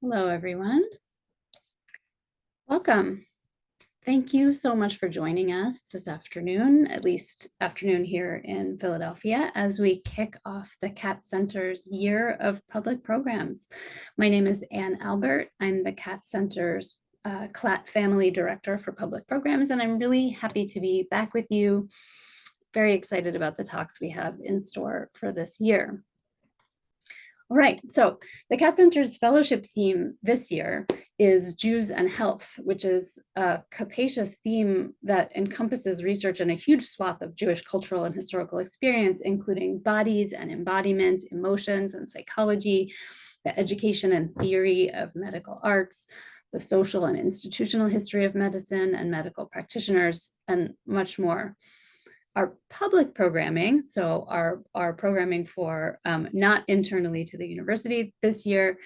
Hello, everyone. Welcome. Thank you so much for joining us this afternoon, at least afternoon here in Philadelphia, as we kick off the CAT Center's year of public programs. My name is Ann Albert. I'm the CAT Center's CLAT Family Director for Public Programs, and I'm really happy to be back with you. Very excited about the talks we have in store for this year. All right, so the CAT Center's fellowship theme this year is Jews and Health, which is a capacious theme that encompasses research in a huge swath of Jewish cultural and historical experience, including bodies and embodiment, emotions and psychology, the education and theory of medical arts, the social and institutional history of medicine and medical practitioners, and much more. Our public programming, so our programming for not internally to the university this year,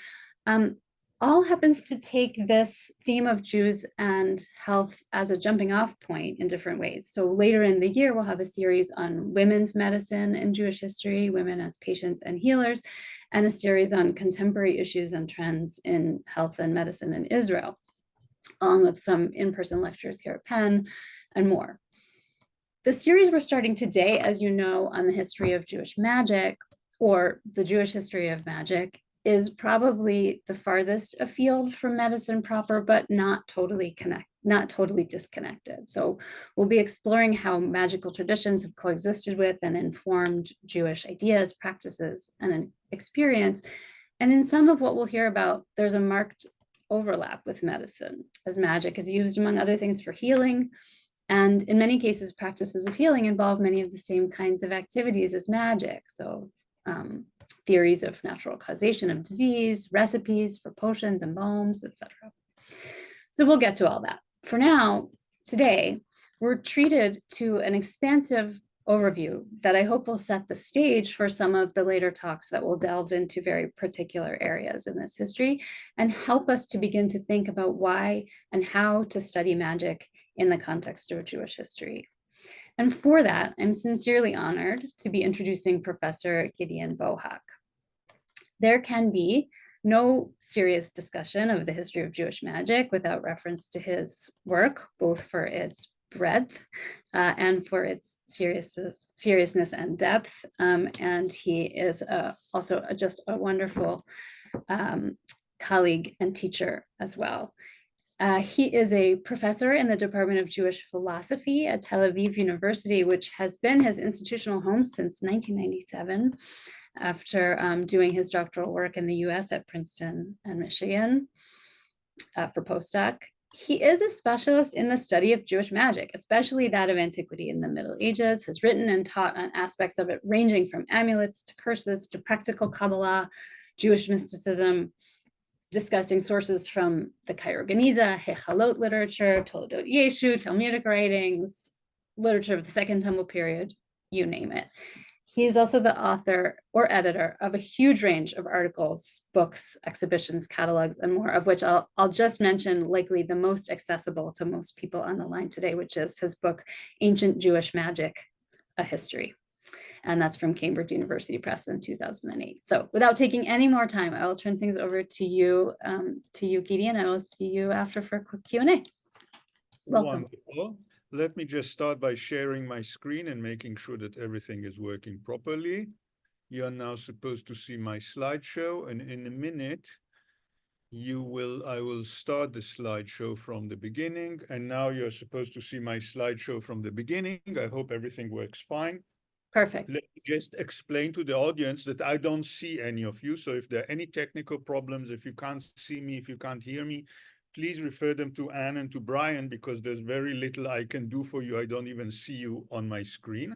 all happens to take this theme of Jews and health as a jumping off point in different ways. So later in the year, we'll have a series on women's medicine and Jewish history, women as patients and healers, and a series on contemporary issues and trends in health and medicine in Israel, along with some in-person lectures here at Penn and more. The series we're starting today, as you know, on the history of Jewish magic, or the Jewish history of magic, is probably the farthest afield from medicine proper, but not totally disconnected. So we'll be exploring how magical traditions have coexisted with and informed Jewish ideas, practices, and experience. And in some of what we'll hear about, there's a marked overlap with medicine, as magic is used, among other things, for healing. And in many cases, practices of healing involve many of the same kinds of activities as magic. So theories of natural causation of disease, recipes for potions and balms, etc. So we'll get to all that. For now, today, we're treated to an expansive overview that I hope will set the stage for some of the later talks that will delve into very particular areas in this history and help us to begin to think about why and how to study magic in the context of Jewish history. And for that, I'm sincerely honored to be introducing Professor Gideon Bohak. There can be no serious discussion of the history of Jewish magic without reference to his work, both for its breadth and for its seriousness and depth. And he is also just a wonderful colleague and teacher as well. He is a professor in the Department of Jewish Philosophy at Tel Aviv University, which has been his institutional home since 1997, after doing his doctoral work in the US at Princeton and Michigan for postdoc. He is a specialist in the study of Jewish magic, especially that of antiquity in the Middle Ages, has written and taught on aspects of it ranging from amulets to curses to practical Kabbalah, Jewish mysticism, discussing sources from the Cairo Genizah, Hekhalot literature, Toledot Yeshu, Talmudic writings, literature of the Second Temple period, you name it. He is also the author or editor of a huge range of articles, books, exhibitions, catalogs, and more, of which I'll just mention likely the most accessible to most people on the line today, which is his book, Ancient Jewish Magic, A History. And that's from Cambridge University Press in 2008. So without taking any more time, I will turn things over to you, Gideon. I will see you after for a quick Q&A. Welcome. Wonderful. Let me just start by sharing my screen and making sure that everything is working properly. You're now supposed to see my slideshow, and in a minute, I will start the slideshow from the beginning, and now you're supposed to see my slideshow from the beginning. I hope everything works fine. Perfect. Let me just explain to the audience that I don't see any of you. So if there are any technical problems, if you can't see me, if you can't hear me, please refer them to Anne and to Brian, because there's very little I can do for you. I don't even see you on my screen.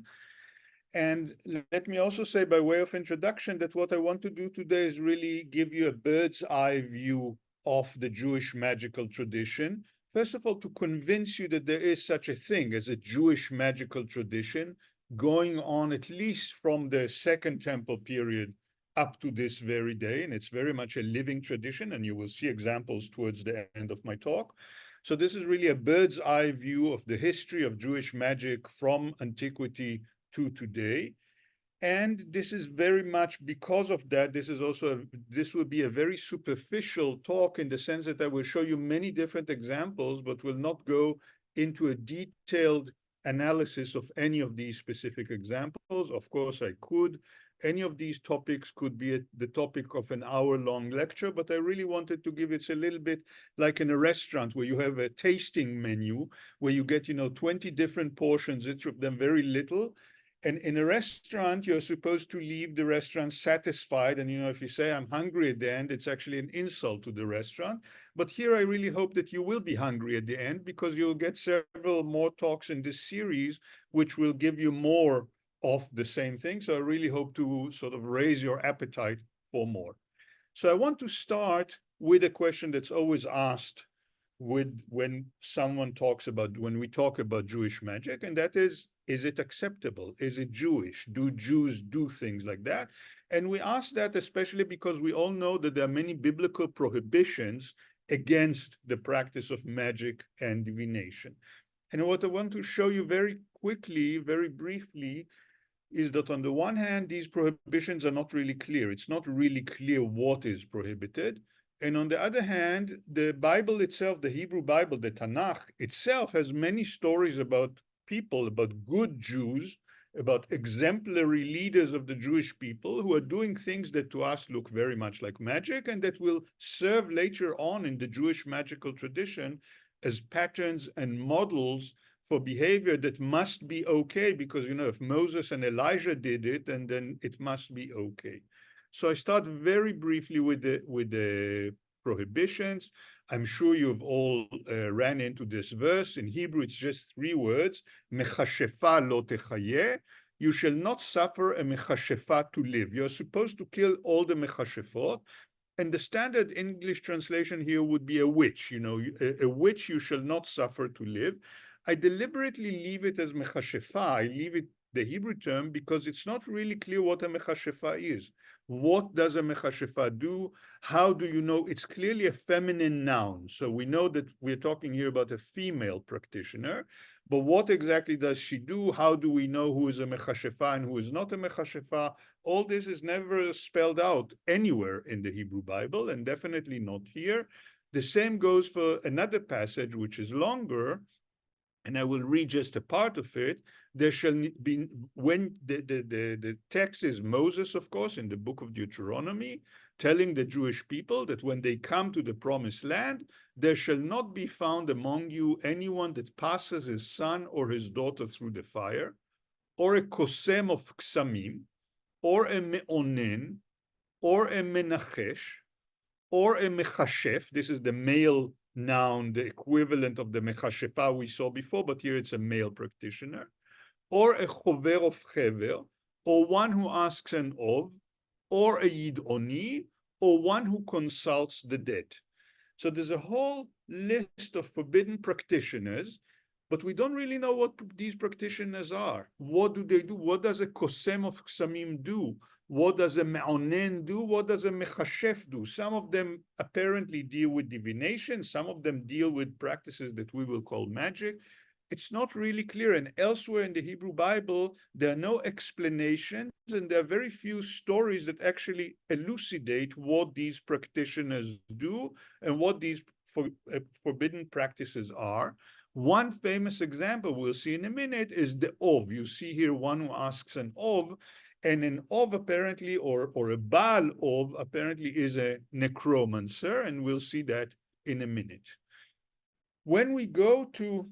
And let me also say, by way of introduction, that what I want to do today is really give you a bird's eye view of the Jewish magical tradition. First of all, to convince you that there is such a thing as a Jewish magical tradition going on at least from the Second Temple period up to this very day. And it's very much a living tradition, and you will see examples towards the end of my talk. So this is really a bird's eye view of the history of Jewish magic from antiquity to today. And this is very much because of that. This will be a very superficial talk in the sense that I will show you many different examples, but will not go into a detailed analysis of any of these specific examples. Of course, I could. Any of these topics could be the topic of an hour-long lecture, but I really wanted to give it a little bit like in a restaurant where you have a tasting menu, where you get, 20 different portions, each of them very little. And in a restaurant, you're supposed to leave the restaurant satisfied. And, if you say, I'm hungry at the end, it's actually an insult to the restaurant. But here, I really hope that you will be hungry at the end, because you'll get several more talks in this series, which will give you more of the same thing. So I really hope to sort of raise your appetite for more. So I want to start with a question that's always asked when we talk about Jewish magic, and that is it acceptable? Is it Jewish? Do Jews do things like that? And we ask that especially because we all know that there are many biblical prohibitions against the practice of magic and divination. And what I want to show you very quickly, very briefly, is that on the one hand, these prohibitions are not really clear. It's not really clear what is prohibited. And on the other hand, the Bible itself, the Hebrew Bible, the Tanakh itself, has many stories about people, about good Jews, about exemplary leaders of the Jewish people who are doing things that to us look very much like magic, and that will serve later on in the Jewish magical tradition as patterns and models for behavior that must be okay, because, if Moses and Elijah did it, and then it must be okay. So I start very briefly with the prohibitions. I'm sure you've all ran into this verse. In Hebrew, it's just 3 words, mechashefa lo techayeh. You shall not suffer a mechashefa to live. You're supposed to kill all the mechashefot. And the standard English translation here would be a witch. A witch you shall not suffer to live. I deliberately leave it as mechashefa. I leave it the Hebrew term because it's not really clear what a mechashefa is. What does a mechashefa do? How do you know? It's clearly a feminine noun. So we know that we're talking here about a female practitioner. But what exactly does she do? How do we know who is a mechashefa and who is not a mechashefa? All this is never spelled out anywhere in the Hebrew Bible, and definitely not here. The same goes for another passage, which is longer, and I will read just a part of it. There shall be, when the text is Moses, of course, in the book of Deuteronomy, telling the Jewish people that when they come to the promised land, there shall not be found among you anyone that passes his son or his daughter through the fire, or a kosem of ksamim, or a me'onen, or a menachesh, or a mechashef. This is the male noun, the equivalent of the mechashefa we saw before, but here it's a male practitioner, or a chover of chever, or one who asks an ov, or a yidoni, or one who consults the dead. So there's a whole list of forbidden practitioners, but we don't really know what these practitioners are. What do they do? What does a kosem of ksamim do? What does a me'onen do? What does a mechashef do? Some of them apparently deal with divination. Some of them deal with practices that we will call magic. It's not really clear. And elsewhere in the Hebrew Bible, there are no explanations, and there are very few stories that actually elucidate what these practitioners do and what these forbidden practices are. One famous example we'll see in a minute is the ov. You see here one who asks an ov, and an ov apparently, or a Baal ov apparently is a necromancer, and we'll see that in a minute. When we go to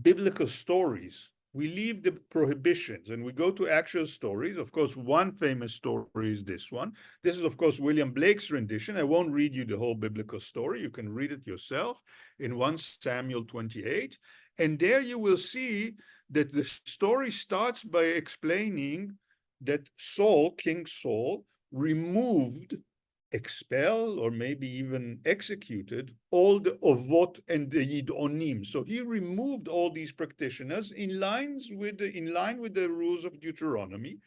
biblical stories, we leave the prohibitions and we go to actual stories. Of course, one famous story is this one. This is, of course, William Blake's rendition. I won't read you the whole biblical story. You can read it yourself in 1 Samuel 28. And there you will see that the story starts by explaining that Saul, King Saul, removed, expelled, or maybe even executed all the ovot and the yidonim. So he removed all these practitioners in line with the rules of Deuteronomy.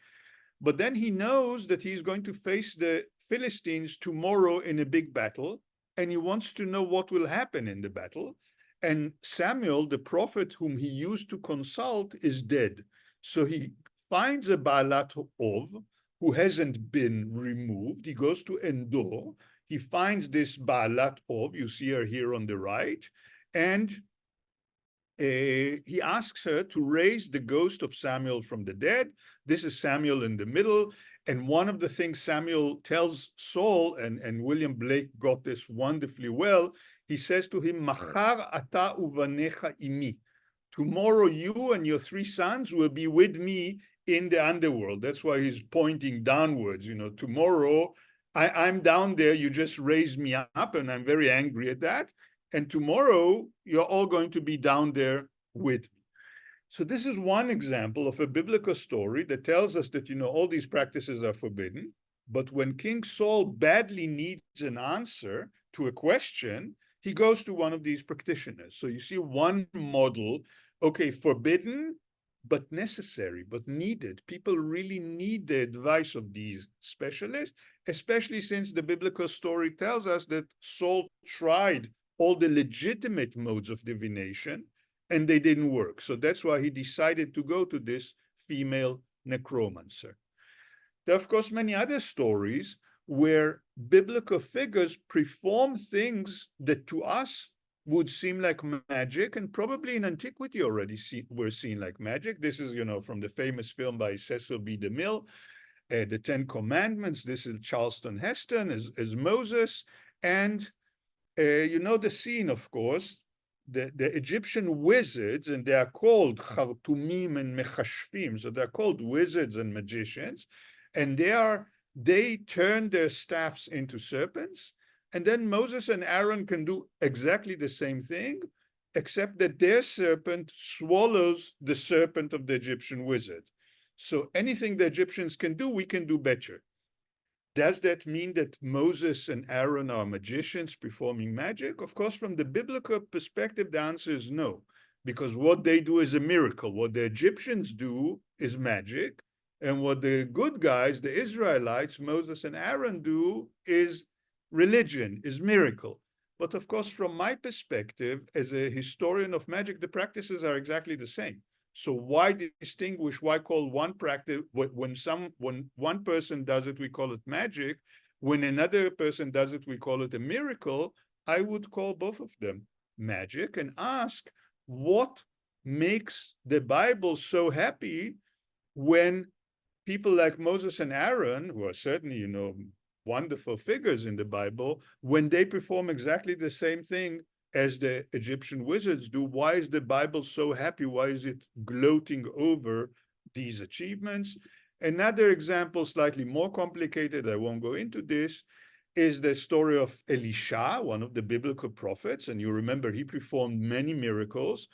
But then he knows that he's going to face the Philistines tomorrow in a big battle, and he wants to know what will happen in the battle. And Samuel, the prophet whom he used to consult, is dead. So he finds a Baalat Ov who hasn't been removed. He goes to Endor. He finds this Baalat Ov, you see her here on the right, and he asks her to raise the ghost of Samuel from the dead. This is Samuel in the middle. And one of the things Samuel tells Saul, and William Blake got this wonderfully well, he says to him, Machar ata uvanecha imi. Tomorrow you and your 3 sons will be with me in the underworld. That's why he's pointing downwards. You know, tomorrow I'm down there, you just raised me up, and I'm very angry at that. And tomorrow you're all going to be down there with me. So this is one example of a biblical story that tells us that, you know, all these practices are forbidden. But when King Saul badly needs an answer to a question, he goes to one of these practitioners. So you see one model, okay, forbidden, but necessary, but needed. People really need the advice of these specialists, especially since the biblical story tells us that Saul tried all the legitimate modes of divination, and they didn't work. So that's why he decided to go to this female necromancer. There are, of course, many other stories where biblical figures perform things that to us would seem like magic, and probably in antiquity already were seen like magic. This is, you know, from the famous film by Cecil B. DeMille, The 10 Commandments. This is Charlton Heston as Moses. And you know the scene, of course, the Egyptian wizards, and they are called Khartoumim and Mechashfim, so they're called wizards and magicians, and they turn their staffs into serpents, and then Moses and Aaron can do exactly the same thing, except that their serpent swallows the serpent of the Egyptian wizard. So anything the Egyptians can do, we can do better. Does that mean that Moses and Aaron are magicians performing magic? Of course, from the biblical perspective, the answer is no, because what they do is a miracle. What the Egyptians do is magic, and what the good guys, the Israelites, Moses and Aaron do is religion, is miracle. But of course, from my perspective, as a historian of magic, the practices are exactly the same. So why distinguish, why call one practice, when one person does it, we call it magic. When another person does it, we call it a miracle. I would call both of them magic and ask what makes the Bible so happy when people like Moses and Aaron, who are certainly, you know, wonderful figures in the Bible, when they perform exactly the same thing as the Egyptian wizards do. Why is the Bible so happy? Why is it gloating over these achievements? Another example, slightly more complicated, I won't go into this, is the story of Elisha, one of the biblical prophets. And you remember he performed many miracles.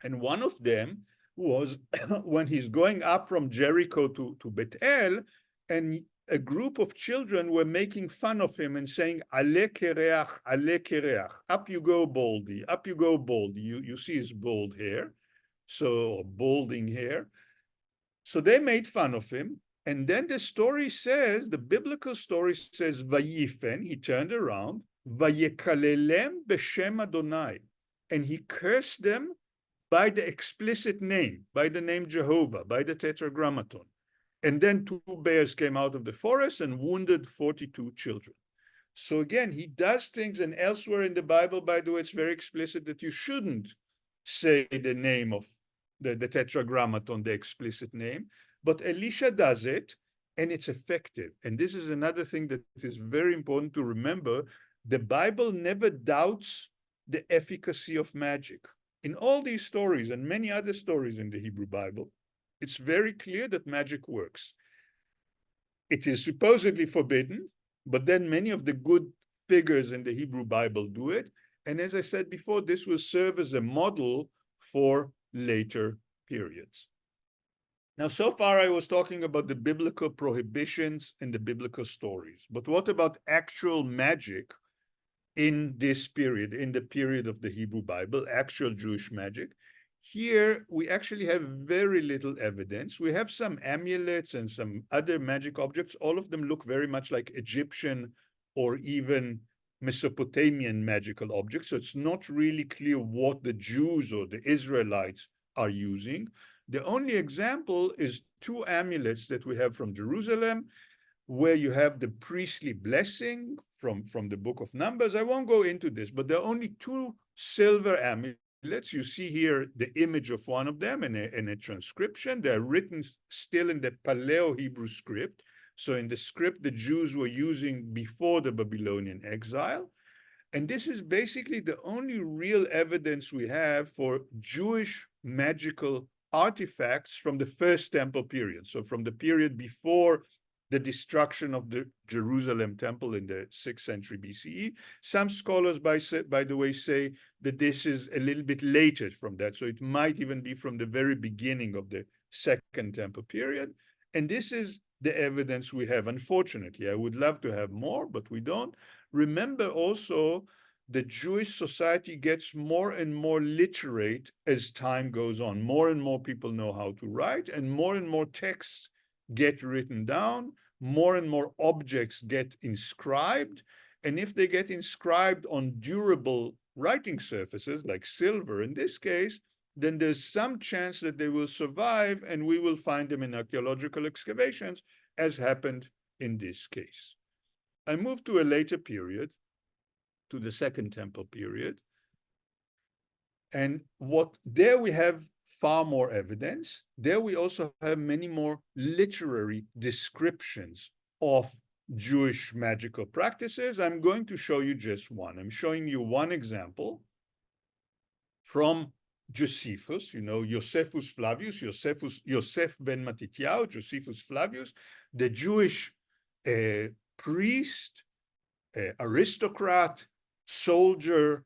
And one of them was when he's going up from Jericho to Bethel, and a group of children were making fun of him and saying, Ale kereach, up you go, Baldy, up you go, Baldy. You see his bald hair, so balding hair. So they made fun of him. And then the story says, the biblical story says, Vayifen, he turned around, Vayekalelem b'shem Adonai, and he cursed them by the explicit name, by the name Jehovah, by the Tetragrammaton. And then 2 bears came out of the forest and wounded 42 children. So again, he does things, and elsewhere in the Bible, by the way, it's very explicit that you shouldn't say the name of the Tetragrammaton, the explicit name. But Elisha does it, and it's effective. And this is another thing that is very important to remember. The Bible never doubts the efficacy of magic. In all these stories and many other stories in the Hebrew Bible, it's very clear that magic works. It is supposedly forbidden, but then many of the good figures in the Hebrew Bible do it. And as I said before, this will serve as a model for later periods. Now, so far I was talking about the biblical prohibitions and the biblical stories. But what about actual magic in this period, in the period of the Hebrew Bible, actual Jewish magic? Here, we actually have very little evidence. We have some amulets and some other magic objects. All of them look very much like Egyptian or even Mesopotamian magical objects. So it's not really clear what the Jews or the Israelites are using. The only example is two amulets that we have from Jerusalem, where you have the priestly blessing from the book of Numbers. I won't go into this, but there are only two silver amulets. You see here the image of one of them in a transcription. They're written still in the Paleo-Hebrew script. So in the script the Jews were using before the Babylonian exile. And this is basically the only real evidence we have for Jewish magical artifacts from the first temple period. So from the period before the destruction of the Jerusalem temple in the 6th century BCE. Some scholars, by the way, say that this is a little bit later from that. So it might even be from the very beginning of the second temple period. And this is the evidence we have. Unfortunately, I would love to have more, but we don't. Remember also, the Jewish society gets more and more literate as time goes on. More and more people know how to write, and more texts get written down, more and more objects get inscribed. And if they get inscribed on durable writing surfaces, like silver in this case, then there's some chance that they will survive, and we will find them in archaeological excavations, as happened in this case. I move to a later period, to the Second Temple period. And there we have far more evidence. There we also have many more literary descriptions of Jewish magical practices. I'm going to show you just one. I'm showing you one example from Josephus, Josephus Flavius, Yosef ben Matityahu, Josephus Flavius, the Jewish priest, aristocrat, soldier,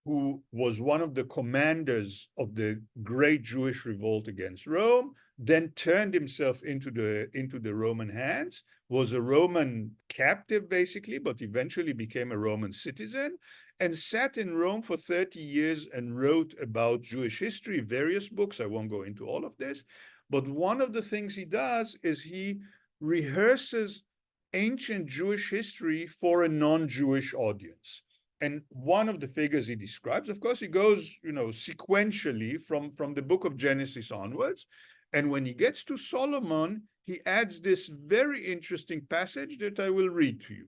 who was one of the commanders of the great Jewish revolt against Rome, then turned himself into the Roman hands, was a Roman captive basically, but eventually became a Roman citizen, and sat in Rome for 30 years and wrote about Jewish history, various books. I won't go into all of this, but one of the things he does is he rehearses ancient Jewish history for a non-Jewish audience. And one of the figures he describes, of course, he goes, sequentially from the book of Genesis onwards. And when he gets to Solomon, he adds this very interesting passage that I will read to you.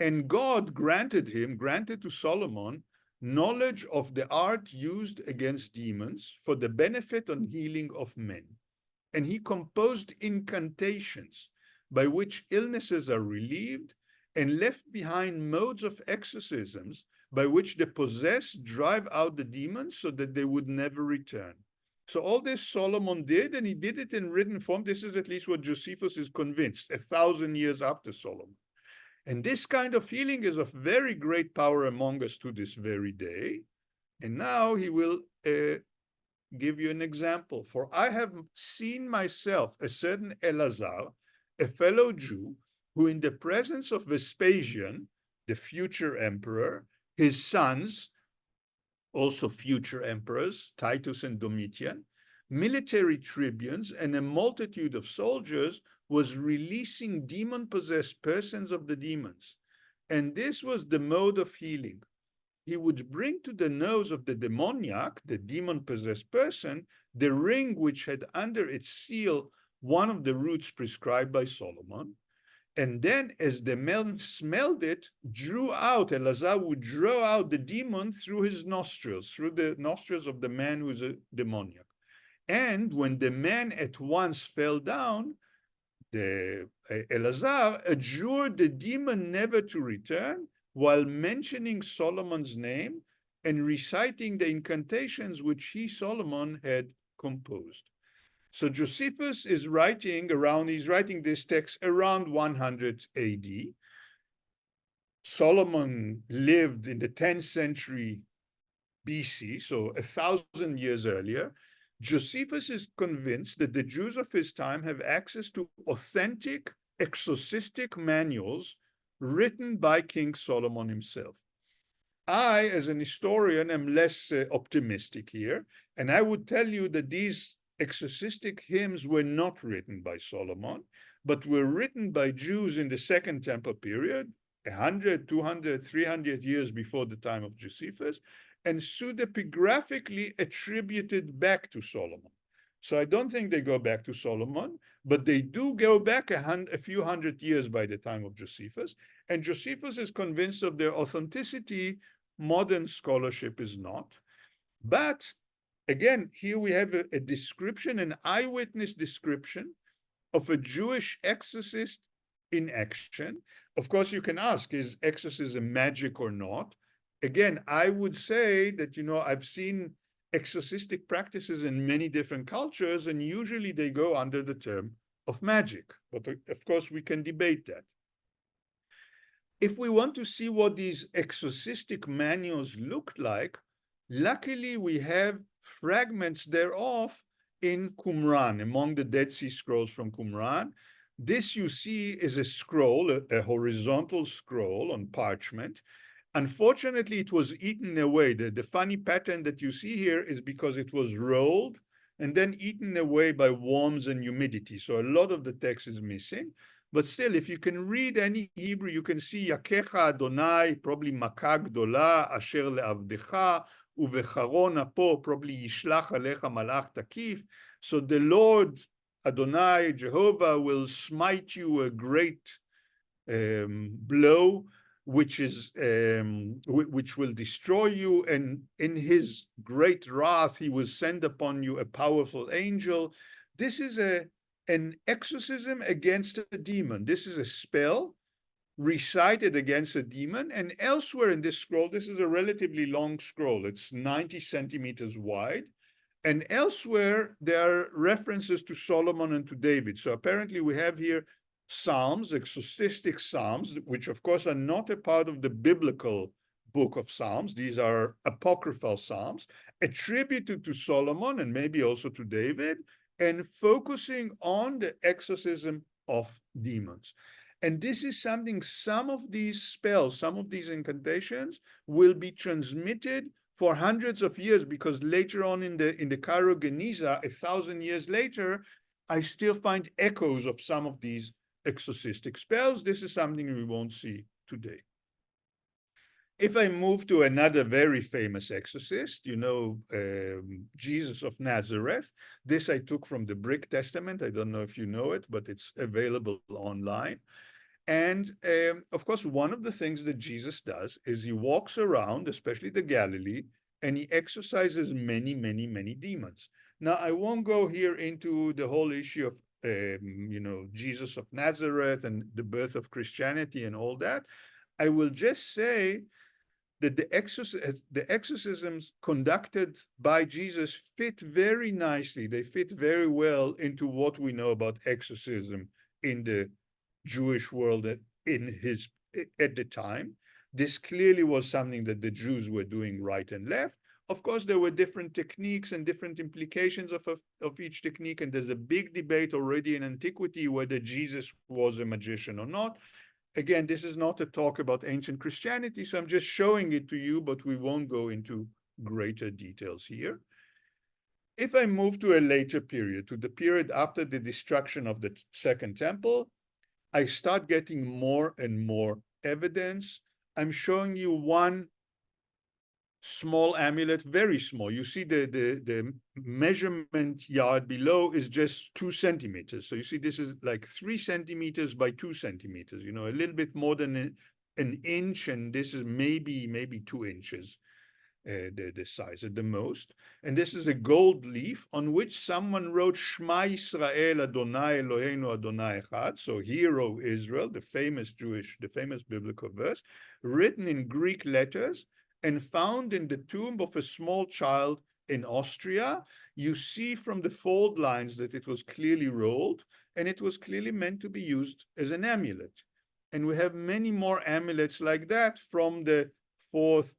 And God granted to Solomon, knowledge of the art used against demons for the benefit and healing of men. And he composed incantations by which illnesses are relieved, and left behind modes of exorcisms by which the possessed drive out the demons so that they would never return. So all this Solomon did, and he did it in written form. This is at least what Josephus is convinced, 1,000 years after Solomon. And this kind of healing is of very great power among us to this very day. And now he will give you an example. For I have seen myself a certain Elazar, a fellow Jew, who in the presence of Vespasian, the future emperor, his sons, also future emperors, Titus and Domitian, military tribunes, and a multitude of soldiers, was releasing demon-possessed persons of the demons. And this was the mode of healing. He would bring to the nose of the demoniac, the demon-possessed person, the ring which had under its seal one of the roots prescribed by Solomon. And then as the man smelled it, Elazar would draw out the demon through his nostrils, through the nostrils of the man who is a demoniac. And when the man at once fell down, Elazar adjured the demon never to return, while mentioning Solomon's name and reciting the incantations which he, Solomon, had composed. So Josephus is he's writing this text around 100 AD. Solomon lived in the 10th century BC, so 1,000 years earlier. Josephus is convinced that the Jews of his time have access to authentic exorcistic manuals written by King Solomon himself. I, as an historian, am less optimistic here, and I would tell you that these exorcistic hymns were not written by Solomon, but were written by Jews in the Second Temple period, 100, 200, 300 years before the time of Josephus, and pseudepigraphically attributed back to Solomon. So I don't think they go back to Solomon, but they do go back a few hundred years by the time of Josephus. And Josephus is convinced of their authenticity. Modern scholarship is not. But again, here we have a description, an eyewitness description of a Jewish exorcist in action. Of course, you can ask, is exorcism magic or not? Again, I would say that, I've seen exorcistic practices in many different cultures, and usually they go under the term of magic. But of course, we can debate that. If we want to see what these exorcistic manuals looked like, luckily we have fragments thereof in Qumran, among the Dead Sea Scrolls from Qumran. This you see is a scroll, a horizontal scroll on parchment. Unfortunately, it was eaten away. The funny pattern that you see here is because it was rolled and then eaten away by worms and humidity. So a lot of the text is missing. But still, if you can read any Hebrew, you can see Yakecha Adonai, probably Maka Gdola, Asher Le'avdecha, Uvecharon Apo, probably Yishlach Alecha Malach Takif. So the Lord Adonai, Jehovah, will smite you a great blow, which will destroy you, and in his great wrath he will send upon you a powerful angel. This is an exorcism against a demon. This is a spell recited against a demon. And elsewhere in this scroll, this is a relatively long scroll. It's 90 centimeters wide. And elsewhere, there are references to Solomon and to David. So apparently we have here Psalms, exorcistic Psalms, which of course are not a part of the biblical book of Psalms. These are apocryphal Psalms attributed to Solomon and maybe also to David, and focusing on the exorcism of demons. And this is something, some of these spells, some of these incantations will be transmitted for hundreds of years, because later on in the Cairo Genizah, 1,000 years later, I still find echoes of some of these exorcistic spells. This is something we won't see today. If I move to another very famous exorcist, Jesus of Nazareth. This I took from the Brick Testament. I don't know if you know it, but it's available online. And of course, one of the things that Jesus does is he walks around, especially the Galilee, and he exorcises many, many, many demons. Now, I won't go here into the whole issue of, Jesus of Nazareth and the birth of Christianity and all that. I will just say that the exorcisms conducted by Jesus fit very nicely. They fit very well into what we know about exorcism in the Jewish world at the time. This clearly was something that the Jews were doing right and left. Of course, there were different techniques and different implications of each technique, and there's a big debate already in Antiquity whether Jesus was a magician or not. Again, this is not a talk about ancient Christianity, so I'm just showing it to you, but we won't go into greater details here. If I move to a later period, to the period after the destruction of the Second Temple, I start getting more and more evidence. I'm showing you one small amulet, very small. You see the measurement yard below is just 2 centimeters. So you see this is like 3 centimeters by 2 centimeters, a little bit more than an inch, and this is maybe 2 inches. The size at the most. And this is a gold leaf on which someone wrote Shema Yisrael Adonai Eloheinu Adonai Echad. So hear, O Israel, the famous biblical verse, written in Greek letters and found in the tomb of a small child in Austria. You see from the fold lines that it was clearly rolled, and it was clearly meant to be used as an amulet. And we have many more amulets like that from the 4th,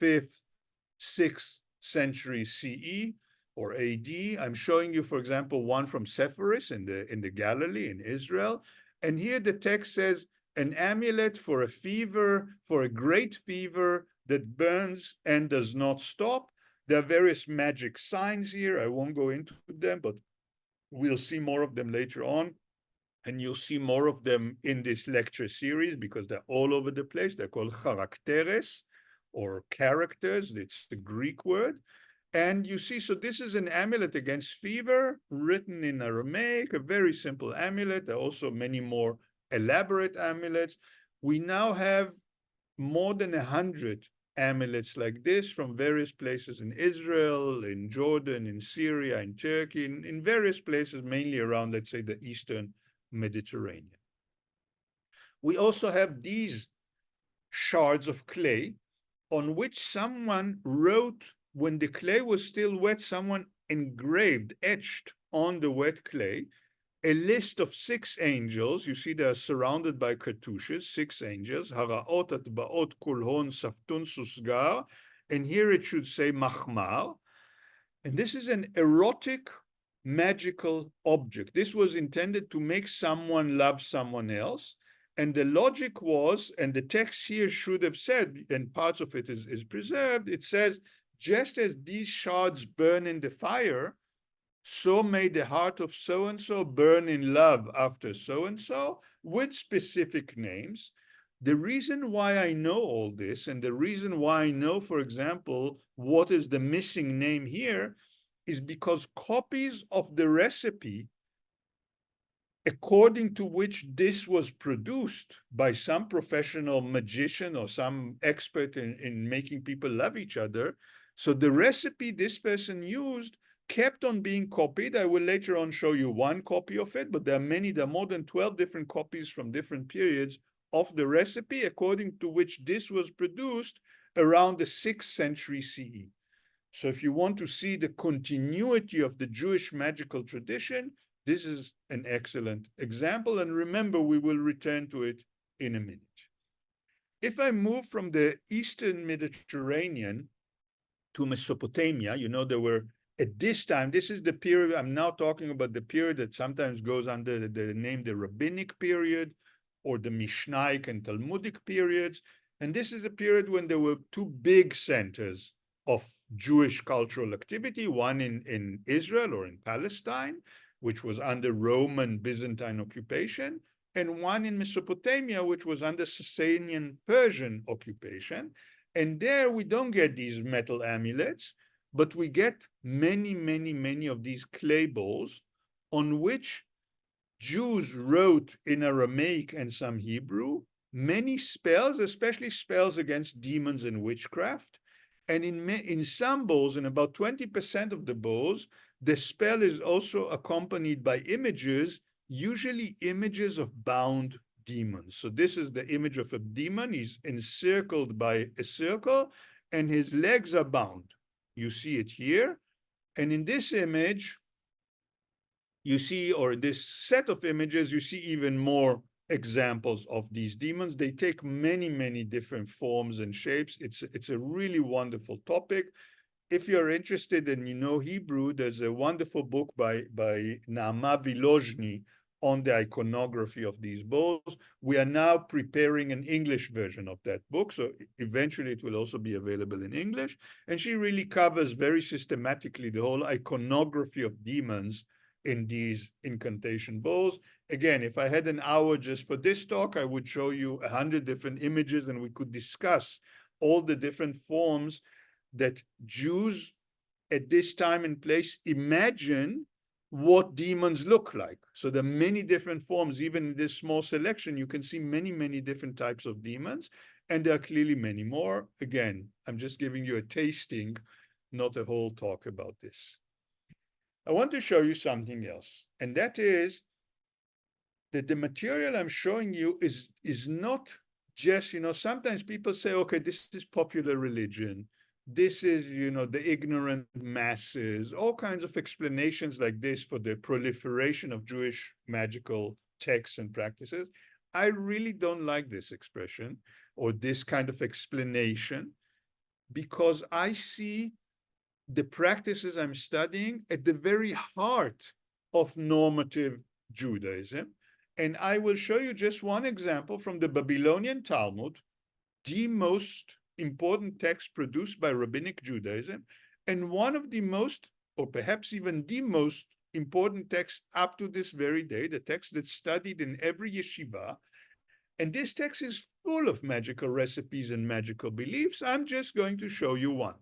5th, 6th century CE or AD. I'm showing you, for example, one from Sepphoris in the Galilee in Israel. And here the text says, an amulet for a fever, for a great fever that burns and does not stop. There are various magic signs here. I won't go into them, but we'll see more of them later on. And you'll see more of them in this lecture series because they're all over the place. They're called characteres, or characters. It's the Greek word. And you see, so this is an amulet against fever written in Aramaic, a very simple amulet. There are also many more elaborate amulets. We now have more than 100 amulets like this from various places in Israel, in Jordan, in Syria, in Turkey, in various places, mainly around, let's say, the Eastern Mediterranean. We also have these shards of clay on which someone wrote, when the clay was still wet, someone engraved, etched on the wet clay, a list of 6 angels. You see, they are surrounded by cartouches, 6 angels. Haraot atbaot kulhon saftun susgar. And here it should say machmar. And this is an erotic, magical object. This was intended to make someone love someone else. And the logic was, and the text here should have said, and parts of it is preserved, it says, just as these shards burn in the fire, so may the heart of so-and-so burn in love after so-and-so, with specific names. The reason why I know all this, and the reason why I know, for example, what is the missing name here, is because copies of the recipe according to which this was produced by some professional magician or some expert in making people love each other. So the recipe this person used kept on being copied. I will later on show you one copy of it, but there are more than 12 different copies from different periods of the recipe, according to which this was produced around the 6th century CE. So if you want to see the continuity of the Jewish magical tradition, this is an excellent example. And remember, we will return to it in a minute. If I move from the Eastern Mediterranean to Mesopotamia, you know, there were, at this time, this is the period, I'm now talking about the period that sometimes goes under the name the Rabbinic period or the Mishnaic and Talmudic periods. And this is a period when there were 2 big centers of Jewish cultural activity, one in Israel or in Palestine, which was under Roman Byzantine occupation, and one in Mesopotamia, which was under Sasanian Persian occupation. And there we don't get these metal amulets, but we get many, many, many of these clay bowls on which Jews wrote in Aramaic and some Hebrew many spells, especially spells against demons and witchcraft. And in some bowls, in about 20% of the bowls, the spell is also accompanied by images, usually images of bound demons. So this is the image of a demon. He's encircled by a circle, and his legs are bound. You see it here. And in this image, you see, or in this set of images, you see even more examples of these demons. They take many, many different forms and shapes. It's a really wonderful topic. If you're interested and you know Hebrew, there's a wonderful book by Naama Vilozhny on the iconography of these bowls. We are now preparing an English version of that book, so eventually it will also be available in English. And she really covers very systematically the whole iconography of demons in these incantation bowls. Again, if I had an hour just for this talk, I would show you 100 different images and we could discuss all the different forms that Jews at this time and place imagine what demons look like. So there are many different forms. Even in this small selection, you can see many, many different types of demons, and there are clearly many more. Again, I'm just giving you a tasting, not a whole talk about this. I want to show you something else, and that is that the material I'm showing you is not just, sometimes people say, okay, this is popular religion. This is, the ignorant masses, all kinds of explanations like this for the proliferation of Jewish magical texts and practices. I really don't like this expression or this kind of explanation, because I see the practices I'm studying at the very heart of normative Judaism. And I will show you just one example from the Babylonian Talmud, the most important text produced by Rabbinic Judaism, and one of the most, or perhaps even the most important text up to this very day, the text that's studied in every yeshiva. And this text is full of magical recipes and magical beliefs. I'm just going to show you one.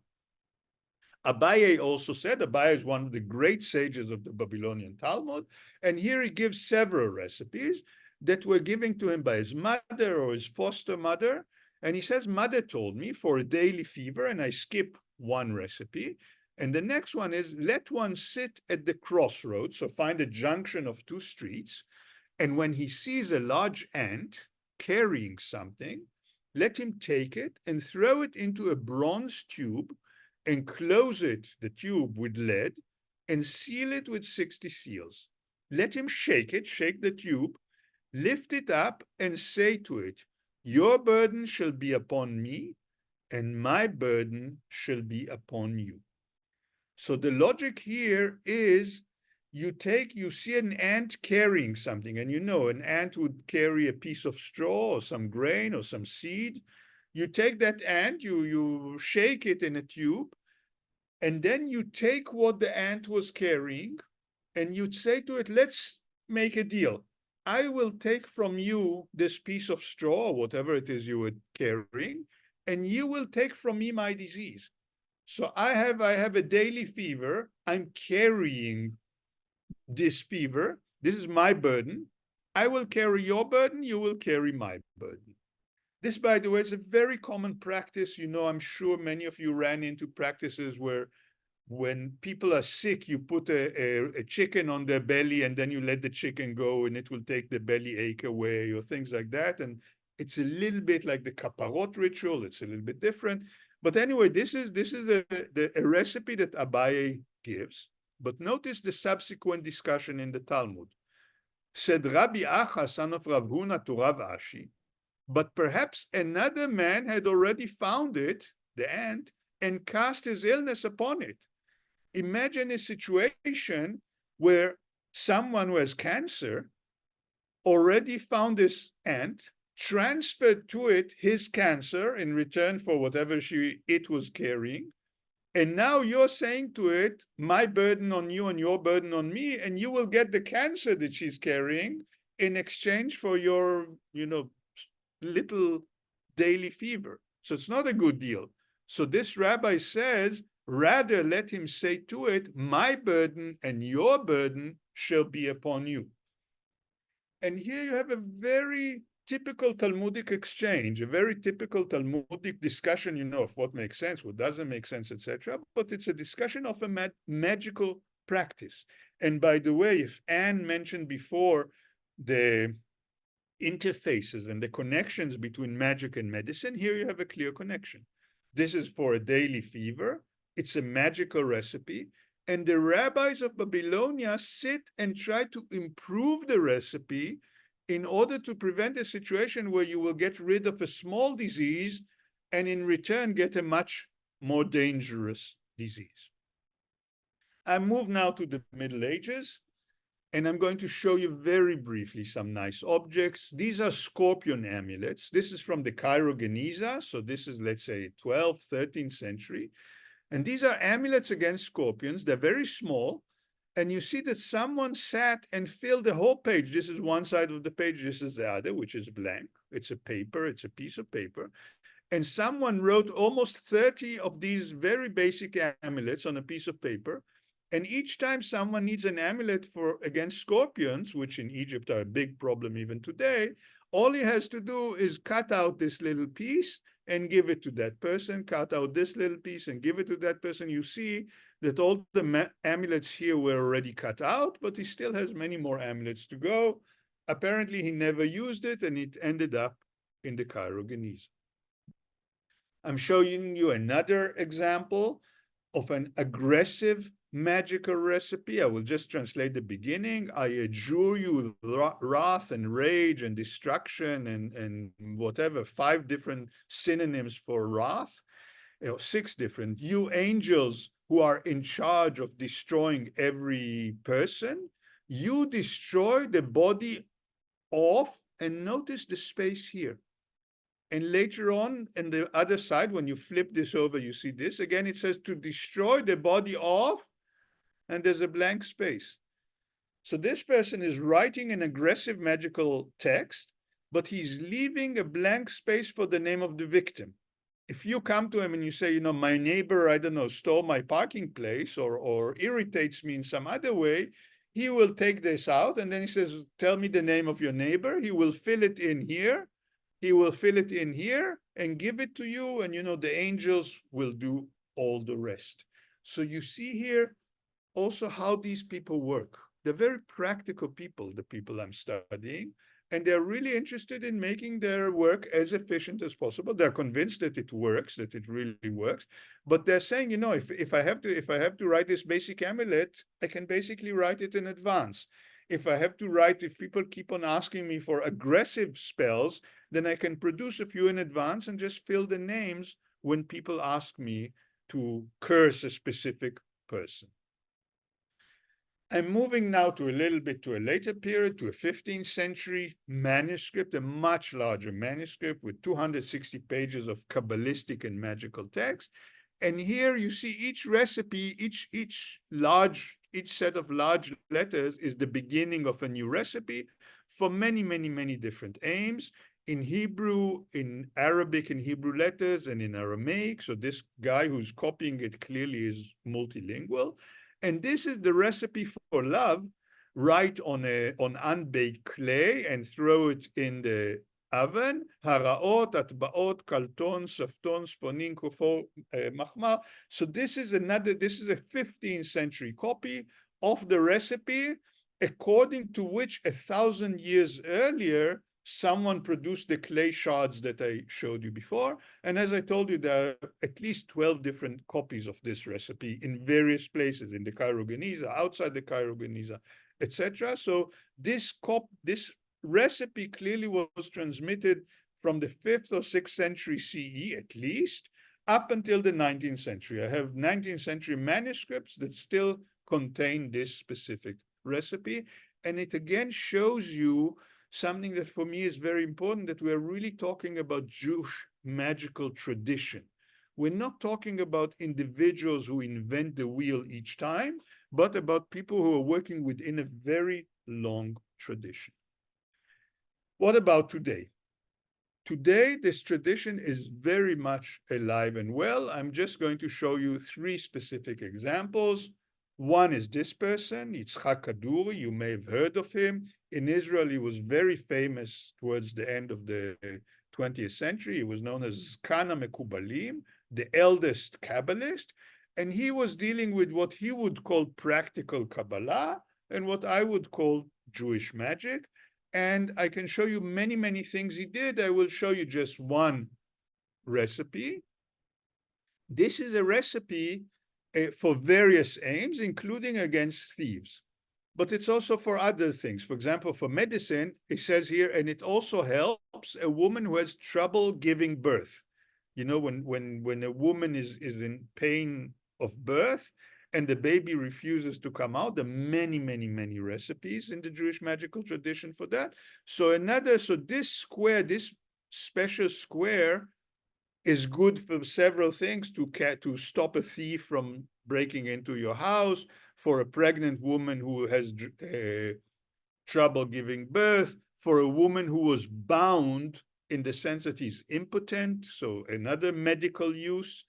Abaye also said, Abaye is one of the great sages of the Babylonian Talmud, and here he gives several recipes that were given to him by his mother or his foster mother. And he says, mother told me for a daily fever, and I skip one recipe. And the next one is, let one sit at the crossroads, so find a junction of two streets, and when he sees a large ant carrying something, let him take it and throw it into a bronze tube and close it, the tube, with lead, and seal it with 60 seals. Let him shake it, shake the tube, lift it up, and say to it, your burden shall be upon me, and my burden shall be upon you. So the logic here is you see an ant carrying something, and you know an ant would carry a piece of straw or some grain or some seed. You take that ant, you shake it in a tube, and then you take what the ant was carrying, and you'd say to it, let's make a deal. I will take from you this piece of straw, or whatever it is you were carrying, and you will take from me my disease. So I have a daily fever. I'm carrying this fever. This is my burden. I will carry your burden. You will carry my burden. This, by the way, is a very common practice. You know, I'm sure many of you ran into practices where when people are sick, you put a chicken on their belly and then you let the chicken go and it will take the belly ache away or things like that. And it's a little bit like the kaparot ritual. It's a little bit different. But anyway, this is a recipe that Abaye gives. But notice the subsequent discussion in the Talmud. Said Rabbi Acha, son of Rav Huna, to Rav Ashi, but perhaps another man had already found it, the ant, and cast his illness upon it. Imagine a situation where someone who has cancer already found this ant, transferred to it his cancer in return for whatever it was carrying, and now you're saying to it, my burden on you and your burden on me, and you will get the cancer that she's carrying in exchange for your, little daily fever. So it's not a good deal. So this rabbi says, rather let him say to it, my burden and your burden shall be upon you. And here you have a very typical Talmudic exchange, a very typical Talmudic discussion, of what makes sense, what doesn't make sense, etc. But it's a discussion of a magical practice. And by the way, if Anne mentioned before the interfaces and the connections between magic and medicine, here you have a clear connection. This is for a daily fever. It's a magical recipe. And the rabbis of Babylonia sit and try to improve the recipe in order to prevent a situation where you will get rid of a small disease and in return get a much more dangerous disease. I move now to the Middle Ages, and I'm going to show you very briefly some nice objects. These are scorpion amulets. This is from the Cairo Genizah. So this is, let's say, 12th, 13th century. And these are amulets against scorpions. They're very small. And you see that someone sat and filled the whole page. This is one side of the page. This is the other, which is blank. It's a paper. It's a piece of paper. And someone wrote almost 30 of these very basic amulets on a piece of paper. And each time someone needs an amulet against scorpions, which in Egypt are a big problem even today, all he has to do is cut out this little piece and give it to that person, cut out this little piece and give it to that person. You see that all the amulets here were already cut out, but he still has many more amulets to go. Apparently, he never used it, and it ended up in the Cairo Genizah. I'm showing you another example of an aggressive magical recipe. I will just translate the beginning. I adjure you with wrath and rage and destruction and whatever, 5 different synonyms for wrath, 6 different. You angels who are in charge of destroying every person, you destroy the body of, and notice the space here. And later on, in the other side, when you flip this over, you see this. Again, it says to destroy the body of, and there's a blank space. So this person is writing an aggressive magical text, but he's leaving a blank space for the name of the victim. if you come to him and you say, you know, my neighbor, I don't know, stole my parking place or irritates me in some other way, he will take this out and then he says, tell me the name of your neighbor. He will fill it in here. He will fill it in here and give it to you. And, you know, the angels will do all the rest. So you see here also how these people work. They're very practical people, the people I'm studying, and they're really interested in making their work as efficient as possible. They're convinced that it works, that it really works, but they're saying, you know, if I have to write this basic amulet, I can basically write it in advance. If I have to write, if people keep on asking me for aggressive spells, then I can produce a few in advance and just fill the names when people ask me to curse a specific person. I'm moving now to a little bit to a later period, to a 15th century manuscript, a much larger manuscript with 260 pages of kabbalistic and magical text. And here you see each recipe, each set of large letters is the beginning of a new recipe for many, many, many different aims. In Hebrew, in Arabic, in Hebrew letters, and in Aramaic. So this guy who's copying it clearly is multilingual. And this is the recipe for love. Write on unbaked clay and throw it in the oven. Haraot, atbaot, kalton, safton, sponin, kufor, machmar. So this is a 15th century copy of the recipe, according to which 1,000 years earlier, someone produced the clay shards that I showed you before. And as I told you, there are at least 12 different copies of this recipe in various places, in the Cairo Genizah, outside the Cairo Genizah, etc. So this recipe clearly was transmitted from the 5th or 6th century CE at least, up until the 19th century. I have 19th century manuscripts that still contain this specific recipe. And it again shows you something that for me is very important, that we're really talking about Jewish magical tradition. We're not talking about individuals who invent the wheel each time, but about people who are working within a very long tradition. What about today? Today, this tradition is very much alive and well. I'm just going to show you 3 specific examples. One is this person, Yitzhak Kaduri. You may have heard of him. In Israel, he was very famous towards the end of the 20th century. He was known as Zkan HaMekubalim, the eldest Kabbalist, and he was dealing with what he would call practical Kabbalah and what I would call Jewish magic. And I can show you many, many things he did. I will show you just one recipe. This is a recipe for various aims, including against thieves. But it's also for other things. For example, for medicine, it says here, and it also helps a woman who has trouble giving birth. You know, when a woman is in pain of birth and the baby refuses to come out, there are many, many, many recipes in the Jewish magical tradition for that. So this square, this special square is good for several things: to stop a thief from breaking into your house, for a pregnant woman who has trouble giving birth, for a woman who was bound in the sense that he's impotent, so another medical use.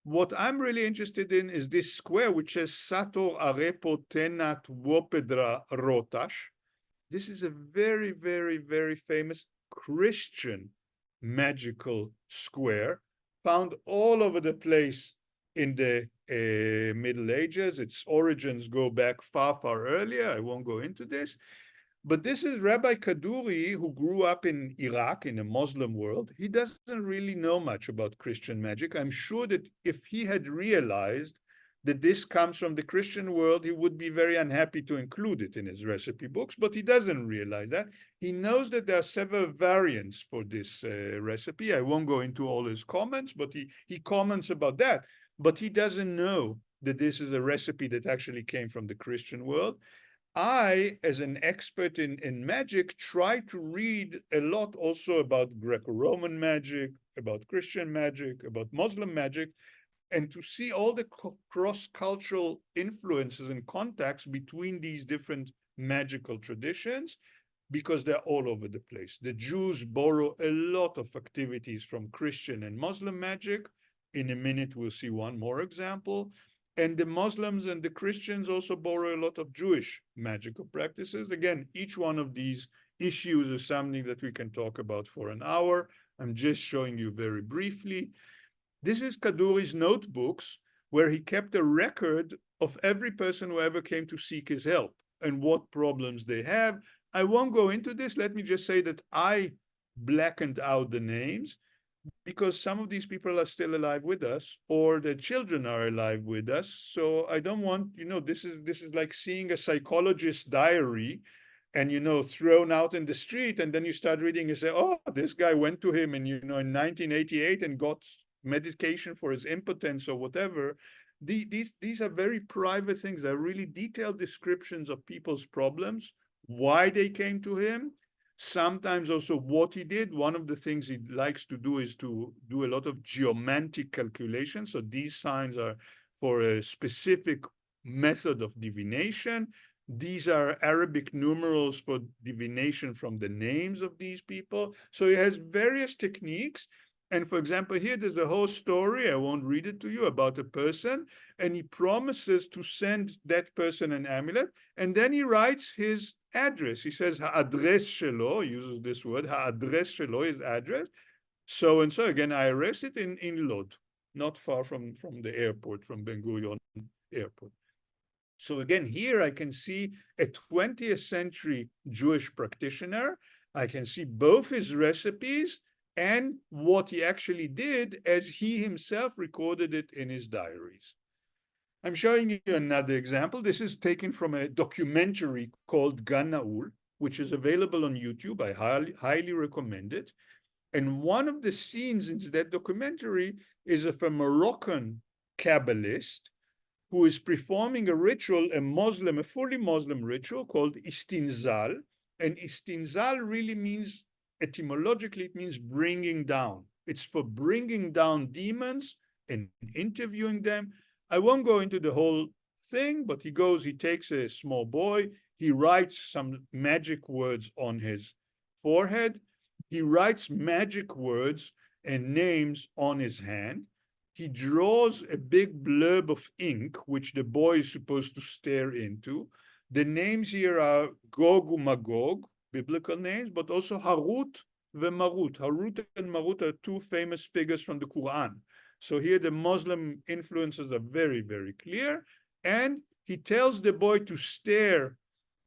What I'm really interested in is this square, which says Sator Arepo Tenat Wopedra Rotash. This is a very, very, very famous Christian magical square, found all over the place in the Middle Ages. Its origins go back far, far earlier. I won't go into this. But this is Rabbi Kaduri, who grew up in Iraq, in a Muslim world. He doesn't really know much about Christian magic. I'm sure that if he had realized that this comes from the Christian world, he would be very unhappy to include it in his recipe books, but he doesn't realize that. He knows that there are several variants for this recipe. I won't go into all his comments, but he comments about that. But he doesn't know that this is a recipe that actually came from the Christian world. I, as an expert in magic, try to read a lot also about Greco-Roman magic, about Christian magic, about Muslim magic, and to see all the cross-cultural influences and contacts between these different magical traditions. because they're all over the place. The Jews borrow a lot of activities from Christian and Muslim magic. In a minute, we'll see one more example. And the Muslims and the Christians also borrow a lot of Jewish magical practices. Again, each one of these issues is something that we can talk about for an hour. I'm just showing you very briefly. This is Kaduri's notebooks, where he kept a record of every person who ever came to seek his help and what problems they have. I won't go into this. Let me just say that I blackened out the names because some of these people are still alive with us, or their children are alive with us. So I don't want, this is like seeing a psychologist's diary and, thrown out in the street. And then you start reading and say, oh, this guy went to him in 1988 and got medication for his impotence or whatever. These are very private things. They're really detailed descriptions of people's problems, why they came to him, sometimes also what he did. One of the things he likes to do is to do a lot of geomantic calculations. So these signs are for a specific method of divination. These are Arabic numerals for divination from the names of these people. So he has various techniques. And for example, here there's a whole story, I won't read it to you, about a person, and he promises to send that person an amulet, and then he writes his address. He says, ha'adres shelo, uses this word, ha'adres shelo, his address, so and so. Again, I arrest it in Lod, not far from the airport, from Ben Gurion Airport. So again, here I can see a 20th century Jewish practitioner. I can see both his recipes and what he actually did as he himself recorded it in his diaries. I'm showing you another example. This is taken from a documentary called Gan Naul, which is available on YouTube. I highly recommend it. And one of the scenes in that documentary is of a Moroccan Kabbalist who is performing a ritual, a fully Muslim ritual called istinzal. And istinzal really means, etymologically, it means bringing down. It's for bringing down demons and interviewing them. I won't go into the whole thing, but he takes a small boy, he writes some magic words on his forehead, he writes magic words and names on his hand, he draws a big blurb of ink, which the boy is supposed to stare into. The names here are Gog and Magog, biblical names, but also Harut and Marut. Harut and Marut are two famous figures from the Quran. So here the Muslim influences are very, very clear. And he tells the boy to stare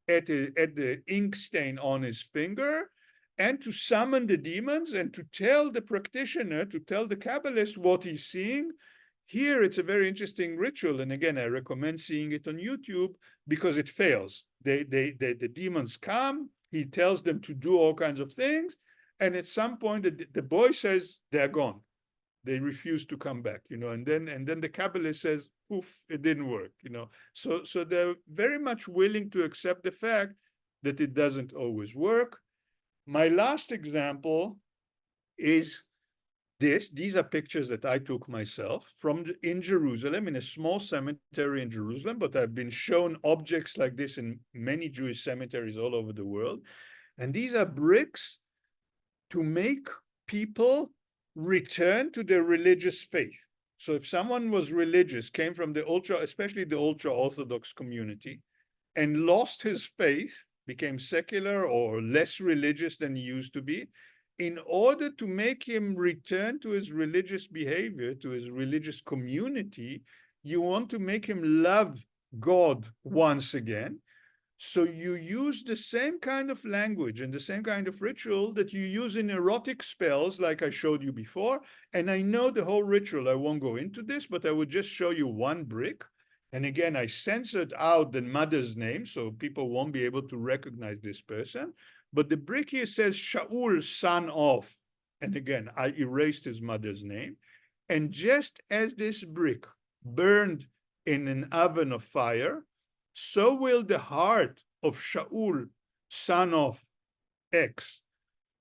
at the ink stain on his finger and to summon the demons and to tell the practitioner, to tell the Kabbalist what he's seeing. Here it's a very interesting ritual. And again, I recommend seeing it on YouTube because it fails. The demons come, he tells them to do all kinds of things. And at some point, the boy says, they're gone. They refuse to come back, and then the Kabbalist says, poof, it didn't work, So they're very much willing to accept the fact that it doesn't always work. My last example is this. These are pictures that I took myself in Jerusalem, in a small cemetery in Jerusalem, but I've been shown objects like this in many Jewish cemeteries all over the world. And these are bricks to make people return to their religious faith. So if someone was religious, came from especially the ultra-Orthodox community, and lost his faith, became secular or less religious than he used to be, in order to make him return to his religious behavior, to his religious community, you want to make him love God once again. So you use the same kind of language and the same kind of ritual that you use in erotic spells, like I showed you before. And I know the whole ritual. I won't go into this, but I would just show you one brick. And again, I censored out the mother's name, so people won't be able to recognize this person. But the brick here says Shaul, son of. And again, I erased his mother's name. And just as this brick burned in an oven of fire, so will the heart of Shaul, son of X,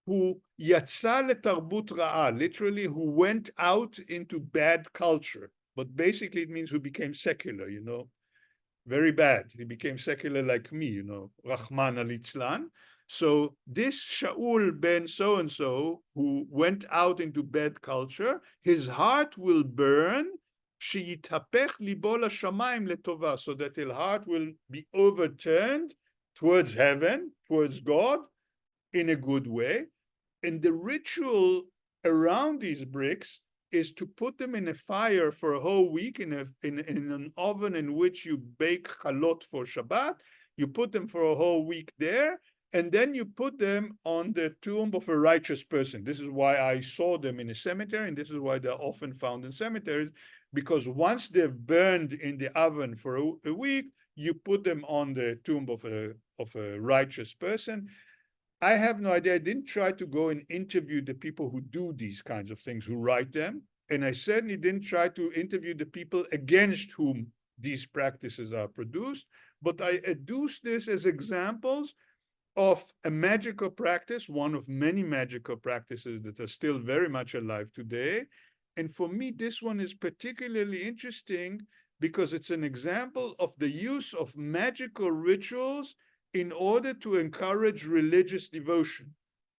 who yatsa letarbut ra'a, literally who went out into bad culture, but basically it means who became secular, very bad. He became secular like me, Rahman al-Itzlan. So this Shaul ben so-and-so who went out into bad culture, his heart will burn, sheyitapech libo lashamayim letova, so that his heart will be overturned towards heaven, towards God, in a good way. And the ritual around these bricks is to put them in a fire for a whole week in an oven in which you bake Hekhalot for Shabbat. You put them for a whole week there, and then you put them on the tomb of a righteous person. This is why I saw them in a cemetery, and this is why they're often found in cemeteries, because once they've burned in the oven for a week, you put them on the tomb of a righteous person. I have no idea. I didn't try to go and interview the people who do these kinds of things, who write them. And I certainly didn't try to interview the people against whom these practices are produced. But I adduce this as examples of a magical practice, one of many magical practices that are still very much alive today. And for me, this one is particularly interesting because it's an example of the use of magical rituals in order to encourage religious devotion.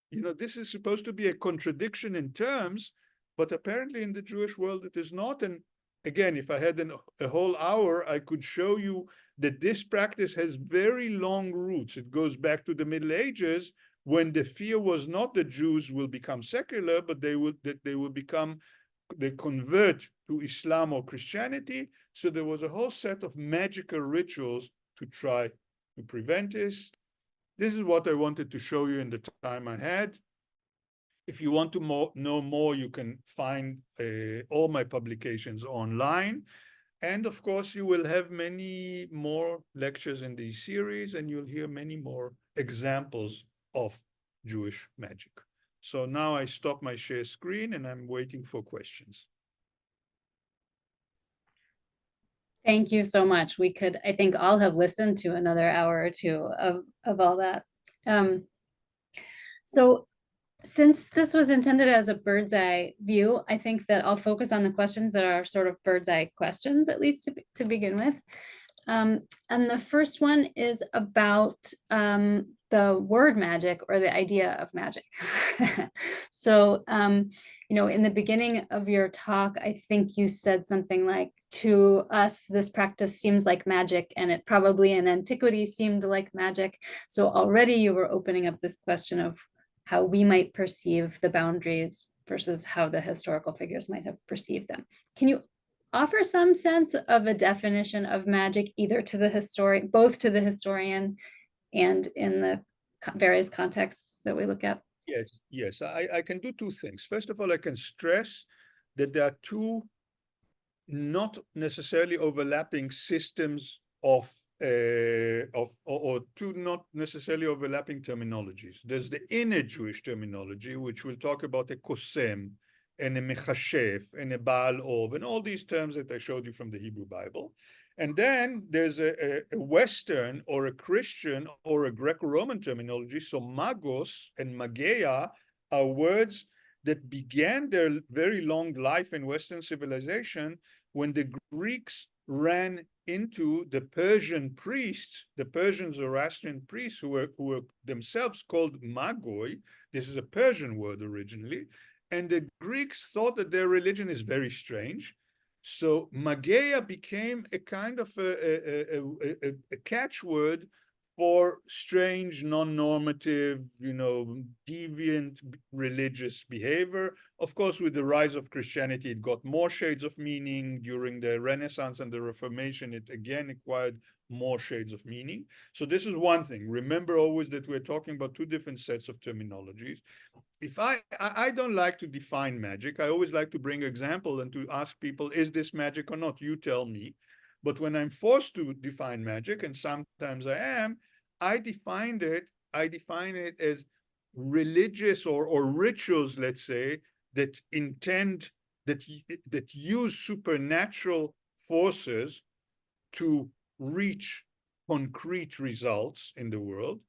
You know, this is supposed to be a contradiction in terms, but apparently in the Jewish world it is not. And again, if I had a whole hour, I could show you that this practice has very long roots. It goes back to the Middle Ages, when the fear was not that Jews will become secular, but they convert to Islam or Christianity. So there was a whole set of magical rituals to try to prevent this. This is what I wanted to show you in the time I had. If you want to know more, you can find all my publications online. And of course, you will have many more lectures in this series, and you'll hear many more examples of Jewish magic. So now I stop my share screen and I'm waiting for questions. Thank you so much. We could, I think, all have listened to another hour or two of all that. So since this was intended as a bird's eye view, I think that I'll focus on the questions that are sort of bird's eye questions, at least to begin with. And the first one is about the word magic, or the idea of magic. So, you know, in the beginning of your talk, I think you said something like, to us, this practice seems like magic, and it probably in antiquity seemed like magic. So already you were opening up this question of how we might perceive the boundaries versus how the historical figures might have perceived them. Can you offer some sense of a definition of magic, either to the historian, both to the historian and in the various contexts that we look at? Yes, I can do two things. First of all, I can stress that there are two not necessarily overlapping systems or two not necessarily overlapping terminologies. There's the inner Jewish terminology, which we'll talk about a kosem and a mechashef and a baal ov, and all these terms that I showed you from the Hebrew Bible. And then there's a Western or a Christian or a Greco-Roman terminology. So magos and mageia are words that began their very long life in Western civilization when the Greeks ran into the Persian priests, the Persian Zoroastrian priests, who were themselves called magoi. This is a Persian word originally. And the Greeks thought that their religion is very strange. So mageia became a kind of a catchword for strange, non-normative, you know, deviant religious behavior. Of course, with the rise of Christianity, it got more shades of meaning. During the Renaissance and the Reformation, it again acquired more shades of meaning. So this is one thing. Remember always that we're talking about two different sets of terminologies. If I don't like to define magic. I always like to bring example and to ask people, is this magic or not? You tell me. But when I'm forced to define magic, and sometimes I am, I define it as religious or rituals, let's say, that that use supernatural forces to reach concrete results in the world,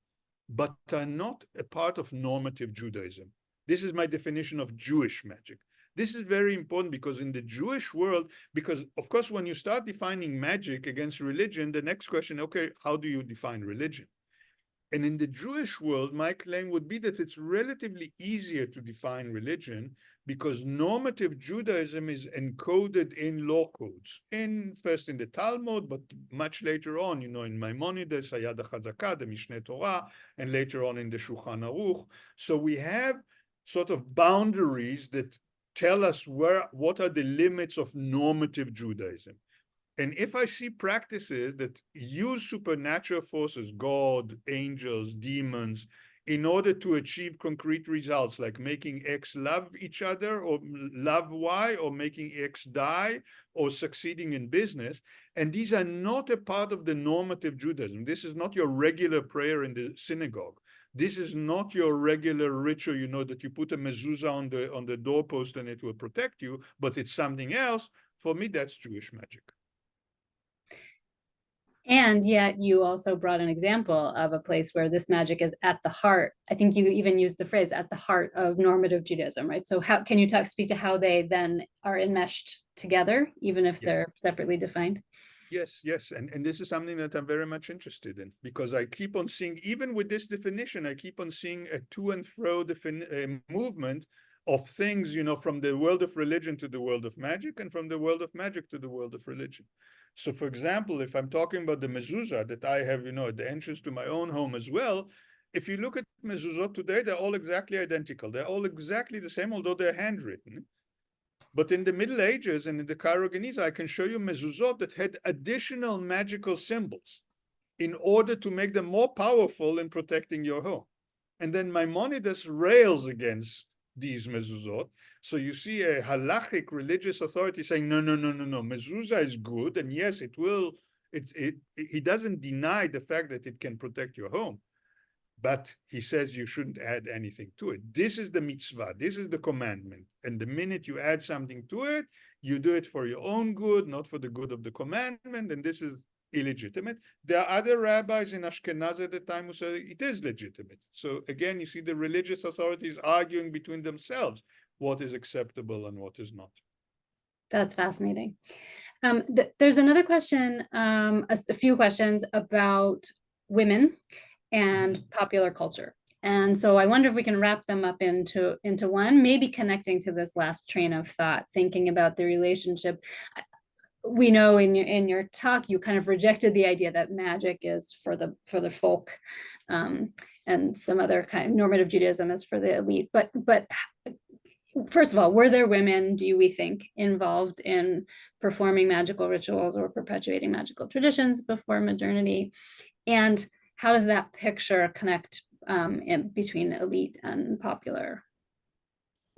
but are not a part of normative Judaism. This is my definition of Jewish magic. This is very important because in the Jewish world, because of course, when you start defining magic against religion, the next question, okay, how do you define religion? And in the Jewish world, my claim would be that it's relatively easier to define religion because normative Judaism is encoded in law codes, first in the Talmud, but much later on, in Maimonides, Hayad HaChazakah, the Mishneh Torah, and later on in the Shulchan Aruch. So we have sort of boundaries that tell us what are the limits of normative Judaism. And if I see practices that use supernatural forces, God, angels, demons, in order to achieve concrete results, like making X love each other or love Y, or making X die, or succeeding in business, and these are not a part of the normative Judaism. This is not your regular prayer in the synagogue. This is not your regular ritual, that you put a mezuzah on the doorpost and it will protect you, but it's something else. For me, that's Jewish magic. And yet you also brought an example of a place where this magic is at the heart. I think you even used the phrase at the heart of normative Judaism, right? So how can you speak to how they then are enmeshed together, even if they're separately defined? Yes. And this is something that I'm very much interested in, because I keep on seeing, even with this definition, I keep on seeing a to and fro movement of things, from the world of religion to the world of magic, and from the world of magic to the world of religion. So, for example, if I'm talking about the mezuzah that I have, at the entrance to my own home as well, if you look at mezuzot today, they're all exactly identical. They're all exactly the same, although they're handwritten. But in the Middle Ages and in the Cairo Genizah, I can show you mezuzot that had additional magical symbols in order to make them more powerful in protecting your home. And then Maimonides rails against these mezuzot. So you see a halachic religious authority saying, no, mezuzah is good. And yes, he doesn't deny the fact that it can protect your home, but he says you shouldn't add anything to it. This is the mitzvah. This is the commandment. And the minute you add something to it, you do it for your own good, not for the good of the commandment. And this is illegitimate. There are other rabbis in Ashkenaz at the time who say it is legitimate. So again, you see the religious authorities arguing between themselves what is acceptable and what is not. That's fascinating. There's another question, a few questions about women and popular culture. And so I wonder if we can wrap them up into one, maybe connecting to this last train of thought, thinking about the relationship. We know in your talk, you kind of rejected the idea that magic is for the folk, and some other kind of normative Judaism is for the elite. But first of all, were there women, do we think, involved in performing magical rituals or perpetuating magical traditions before modernity? And how does that picture connect between elite and popular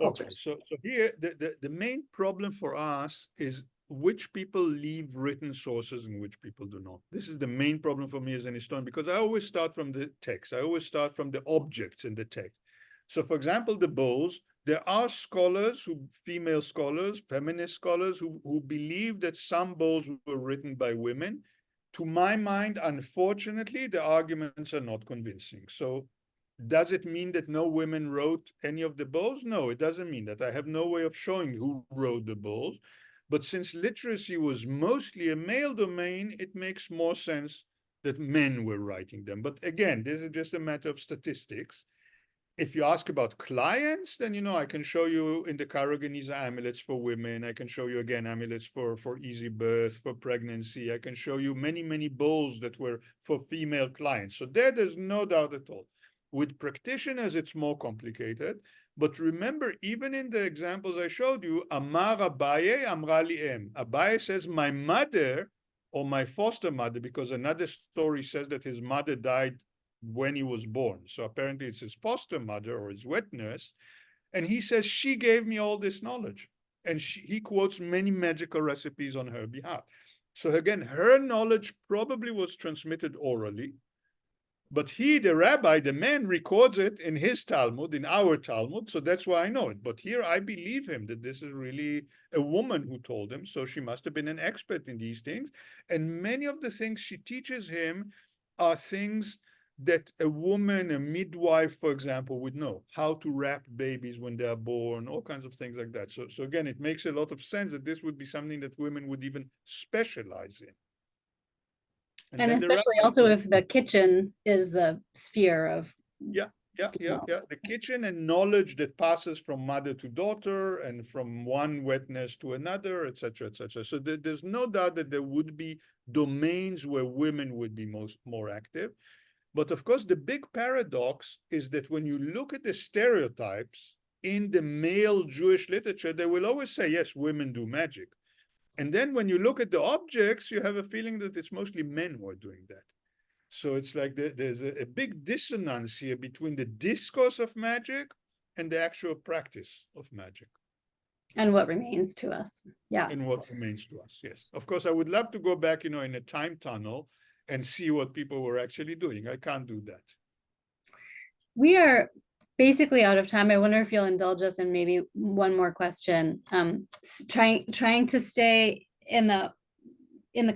cultures? Okay, so here the main problem for us is which people leave written sources and which people do not. This is the main problem for me as an historian, because I always start from the text. I always start from the objects in the text. So for example, the bowls, there are scholars, female scholars, feminist scholars, who believe that some bowls were written by women. To my mind, unfortunately, the arguments are not convincing. So does it mean that no women wrote any of the bowls? No, it doesn't mean that. I have no way of showing who wrote the bowls. But since literacy was mostly a male domain, it makes more sense that men were writing them. But again, this is just a matter of statistics. If you ask about clients, then, I can show you in the Cairo Genizah amulets for women. I can show you again amulets for easy birth, for pregnancy. I can show you many, many bowls that were for female clients. So there's no doubt at all. With practitioners, it's more complicated. But remember, even in the examples I showed you, Amar Abaye, Amra li em. Abaye says, my mother or my foster mother, because another story says that his mother died when he was born. So apparently it's his foster mother or his wet nurse. And he says, she gave me all this knowledge. And he quotes many magical recipes on her behalf. So again, her knowledge probably was transmitted orally. But he, the rabbi, the man, records it in his Talmud, in our Talmud, so that's why I know it. But here I believe him that this is really a woman who told him, so she must have been an expert in these things. And many of the things she teaches him are things that a woman, a midwife, for example, would know. How to wrap babies when they are born, all kinds of things like that. So again, it makes a lot of sense that this would be something that women would even specialize in. And then the especially rabbis also do. if the kitchen is the sphere of, Yeah, yeah, yeah, well, yeah. The kitchen and knowledge that passes from mother to daughter and from one wetness to another, etc., etc. So there's no doubt that there would be domains where women would be more active. But of course, the big paradox is that when you look at the stereotypes in the male Jewish literature, they will always say, yes, women do magic. And then when you look at the objects, you have a feeling that it's mostly men who are doing that. So it's like there's a big dissonance here between the discourse of magic and the actual practice of magic. and what remains to us. Yeah. And what remains to us, yes. Of course, I would love to go back, in a time tunnel and see what people were actually doing. I can't do that. We are basically out of time. I wonder if you'll indulge us in maybe one more question. Trying to stay in the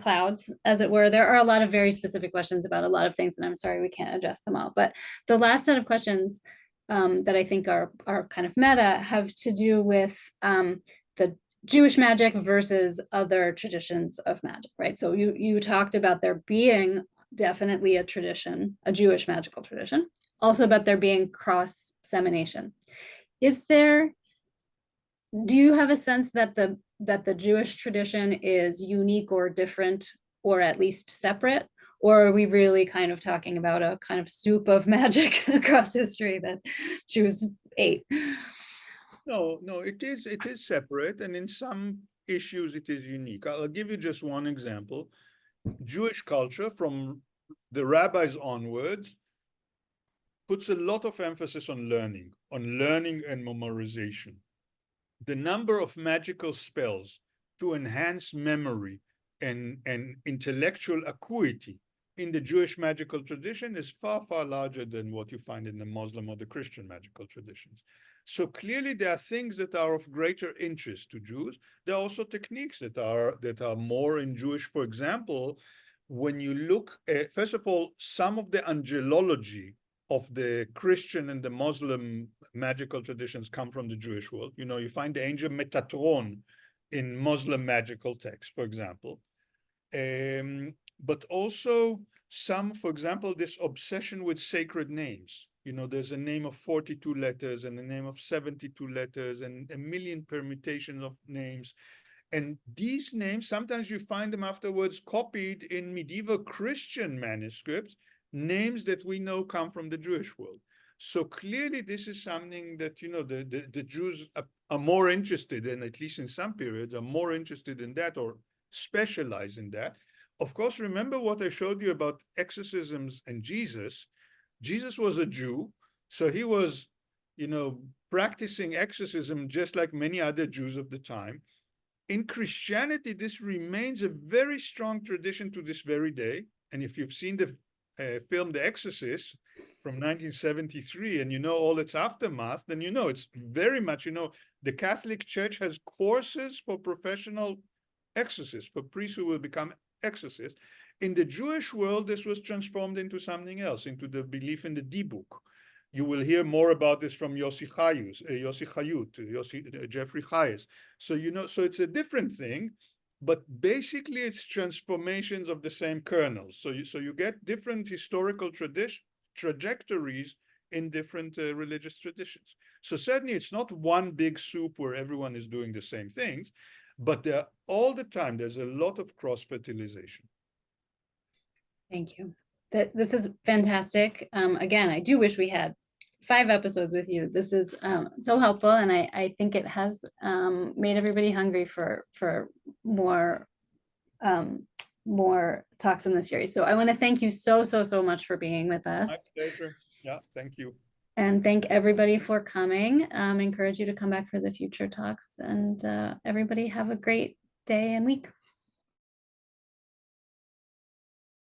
clouds, as it were. There are a lot of very specific questions about a lot of things, and I'm sorry we can't address them all. But the last set of questions that I think are kind of meta have to do with the Jewish magic versus other traditions of magic, right? So you talked about there being definitely a tradition, a Jewish magical tradition, also about there being cross-semination. Do you have a sense that the Jewish tradition is unique or different, or at least separate? Or are we really kind of talking about a kind of soup of magic across history that Jews ate? No, it is separate, and in some issues it is unique. I'll give you just one example. Jewish culture, from the rabbis onwards, puts a lot of emphasis on learning and memorization. The number of magical spells to enhance memory and intellectual acuity in the Jewish magical tradition is far, far larger than what you find in the Muslim or the Christian magical traditions. So clearly there are things that are of greater interest to Jews. There are also techniques that are more in Jewish. For example, when you look at, first of all, some of the angelology of the Christian and the Muslim magical traditions come from the Jewish world. You find the angel Metatron in Muslim magical texts, for example. But also some, for example, this obsession with sacred names. There's a name of 42 letters and a name of 72 letters and a million permutations of names. And these names, sometimes you find them afterwards copied in medieval Christian manuscripts, names that we know come from the Jewish world. So clearly this is something that, the Jews are more interested in, at least in some periods, are more interested in that or specialize in that. Of course, remember what I showed you about exorcisms and Jesus. Jesus was a Jew, so he was, practicing exorcism just like many other Jews of the time. In Christianity, this remains a very strong tradition to this very day. And if you've seen the film The Exorcist from 1973 and you know all its aftermath, then it's very much, the Catholic Church has courses for professional exorcists, for priests who will become exorcists. In the Jewish world, this was transformed into something else, into the belief in the Dibuk. You will hear more about this from Jeffrey Hayes. So it's a different thing, but basically it's transformations of the same kernels. So you get different historical trajectories in different religious traditions. So certainly it's not one big soup where everyone is doing the same things, but all the time there's a lot of cross-fertilization. Thank you. This is fantastic. Again, I do wish we had 5 episodes with you. This is so helpful, and I think it has made everybody hungry for more talks in this series. So I want to thank you so much for being with us. My pleasure. Yeah, thank you. And thank everybody for coming. Encourage you to come back for the future talks, and everybody have a great day and week.